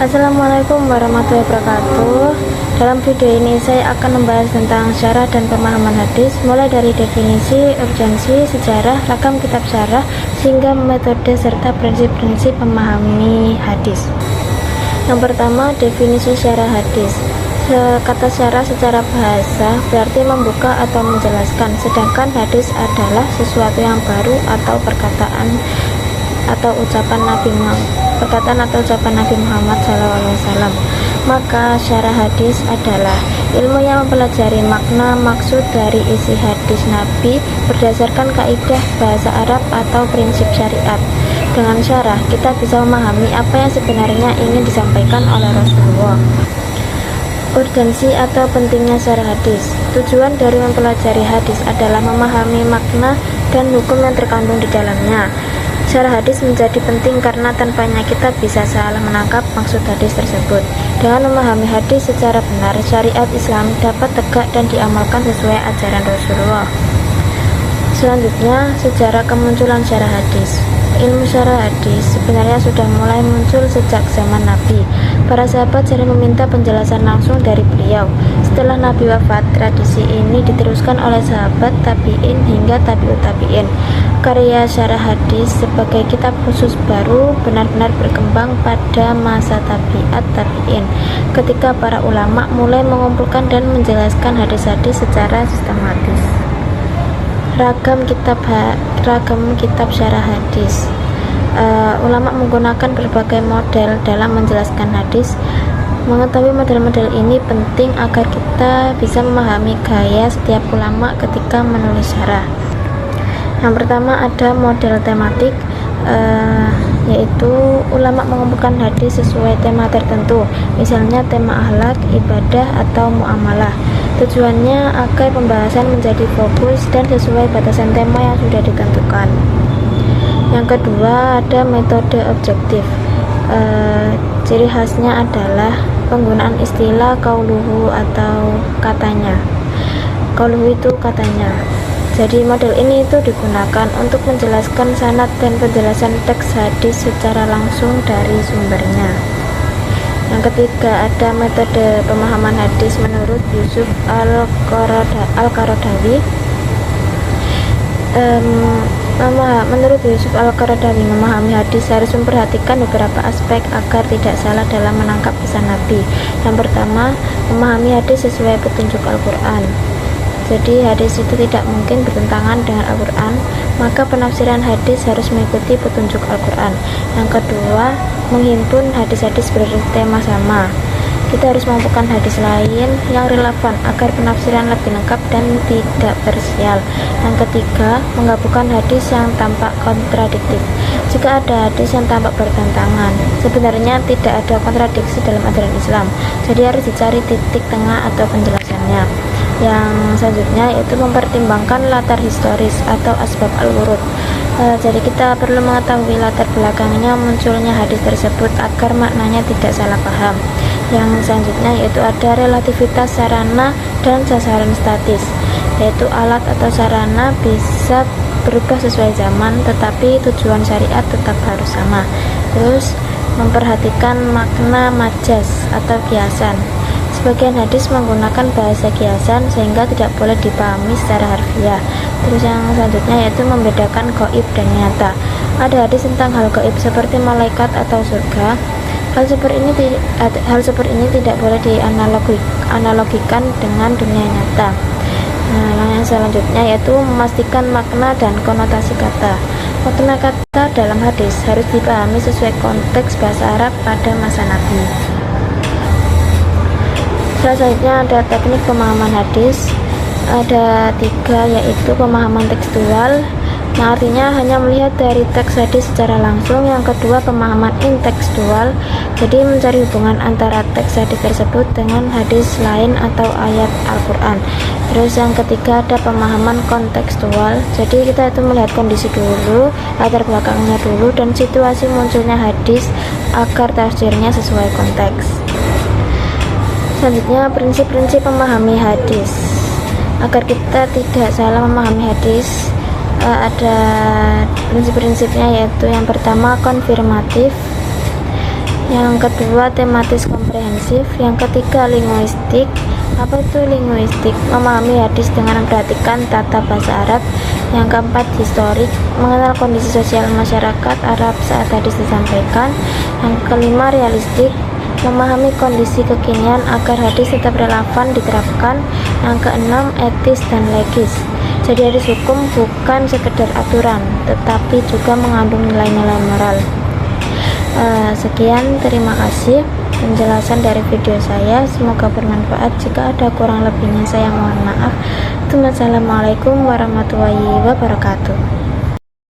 Assalamualaikum warahmatullahi wabarakatuh. Dalam video ini saya akan membahas tentang syarah dan pemahaman hadis, mulai dari definisi, urgensi, sejarah, rakam kitab syarah, hingga metode serta prinsip-prinsip memahami hadis. Yang pertama, definisi syarah hadis. Kata syarah secara bahasa berarti membuka atau menjelaskan, sedangkan hadis adalah sesuatu yang baru atau perkataan atau ucapan Nabi Muhammad SAW. Maka syarah hadis adalah ilmu yang mempelajari makna maksud dari isi hadis Nabi berdasarkan kaidah bahasa Arab atau prinsip syariat. Dengan syarah kita bisa memahami apa yang sebenarnya ingin disampaikan oleh Rasulullah. Urgensi atau pentingnya syarah hadis. Tujuan dari mempelajari hadis adalah memahami makna dan hukum yang terkandung di dalamnya. Syarah hadis menjadi penting karena tanpanya kita bisa salah menangkap maksud hadis tersebut. Dengan memahami hadis secara benar, syariat Islam dapat tegak dan diamalkan sesuai ajaran Rasulullah. Selanjutnya, sejarah kemunculan syarah hadis. Ilmu syarah hadis sebenarnya sudah mulai muncul sejak zaman Nabi. Para sahabat sering meminta penjelasan langsung dari beliau. Setelah Nabi wafat, tradisi ini diteruskan oleh sahabat, tabi'in hingga tabi'ut tabi'in. Karya syarah hadis sebagai kitab khusus baru benar-benar berkembang pada masa tabi'at tabi'in, ketika para ulama mulai mengumpulkan dan menjelaskan hadis-hadis secara sistematis. Ragam kitab syarah hadis. Ulama menggunakan berbagai model dalam menjelaskan hadis. Mengetahui model-model ini penting agar kita bisa memahami gaya setiap ulama ketika menulis syarah. Yang pertama ada model tematik, yaitu ulama mengumpulkan hadis sesuai tema tertentu, misalnya tema akhlak, ibadah, atau muamalah. Tujuannya agar pembahasan menjadi fokus dan sesuai batasan tema yang sudah ditentukan. Yang kedua ada metode objektif. Ciri khasnya adalah penggunaan istilah qauluhu atau katanya. Qauluhu itu katanya. Jadi model ini itu digunakan untuk menjelaskan sanad dan penjelasan teks hadis secara langsung dari sumbernya. Yang ketiga ada metode pemahaman hadis menurut Yusuf Al-Qaradawi. Menurut Yusuf Al-Qaradawi, memahami hadis harus memperhatikan beberapa aspek agar tidak salah dalam menangkap pesan Nabi. Yang pertama, memahami hadis sesuai petunjuk Al-Quran. Jadi hadis itu tidak mungkin bertentangan dengan Al-Quran, maka penafsiran hadis harus mengikuti petunjuk Al-Quran. Yang kedua, menghimpun hadis-hadis bertema sama. Kita harus mengumpulkan hadis lain yang relevan agar penafsiran lebih lengkap dan tidak parsial. Yang ketiga, menggabungkan hadis yang tampak kontradiktif. Jika ada hadis yang tampak bertentangan, sebenarnya tidak ada kontradiksi dalam ajaran Islam, jadi harus dicari titik tengah atau penjelasannya. Yang selanjutnya yaitu mempertimbangkan latar historis atau asbab al-wurud. Jadi kita perlu mengetahui latar belakangnya munculnya hadis tersebut agar maknanya tidak salah paham. Yang selanjutnya yaitu ada relativitas sarana dan sasaran statis, yaitu alat atau sarana bisa berubah sesuai zaman, tetapi tujuan syariat tetap harus sama. Terus memperhatikan makna majaz atau kiasan. Sebagian hadis menggunakan bahasa kiasan sehingga tidak boleh dipahami secara harfiah. Terus yang selanjutnya yaitu membedakan gaib dan nyata. Ada hadis tentang hal gaib seperti malaikat atau surga. Hal seperti ini tidak boleh dianalogikan dengan dunia nyata. Yang selanjutnya yaitu memastikan makna dan konotasi kata. Makna kata dalam hadis harus dipahami sesuai konteks bahasa Arab pada masa Nabi. Selanjutnya ada teknik pemahaman hadis. Ada 3, yaitu pemahaman tekstual, yang artinya hanya melihat dari teks hadis secara langsung. Yang kedua, pemahaman intekstual, jadi mencari hubungan antara teks hadis tersebut dengan hadis lain atau ayat Al-Quran. Terus yang ketiga ada pemahaman kontekstual, jadi kita itu melihat kondisi dulu, latar belakangnya dulu, dan situasi munculnya hadis agar tafsirnya sesuai konteks. Selanjutnya prinsip-prinsip memahami hadis. Agar kita tidak salah memahami hadis, ada prinsip-prinsipnya, yaitu yang pertama konfirmatif, Yang kedua, tematis komprehensif. Yang ketiga, linguistik. Apa itu linguistik? Memahami hadis dengan memperhatikan tata bahasa Arab. Yang keempat, historik. Mengenal kondisi sosial masyarakat Arab saat hadis disampaikan. Yang kelima, realistik. Memahami kondisi kekinian agar hadis tetap relevan diterapkan. Yang keenam, etis dan legis. Jadi hadis hukum bukan sekedar aturan, tetapi juga mengandung nilai-nilai moral. Sekian, terima kasih penjelasan dari video saya, semoga bermanfaat. Jika ada kurang lebihnya saya mohon maaf. Wassalamualaikum warahmatullahi wabarakatuh.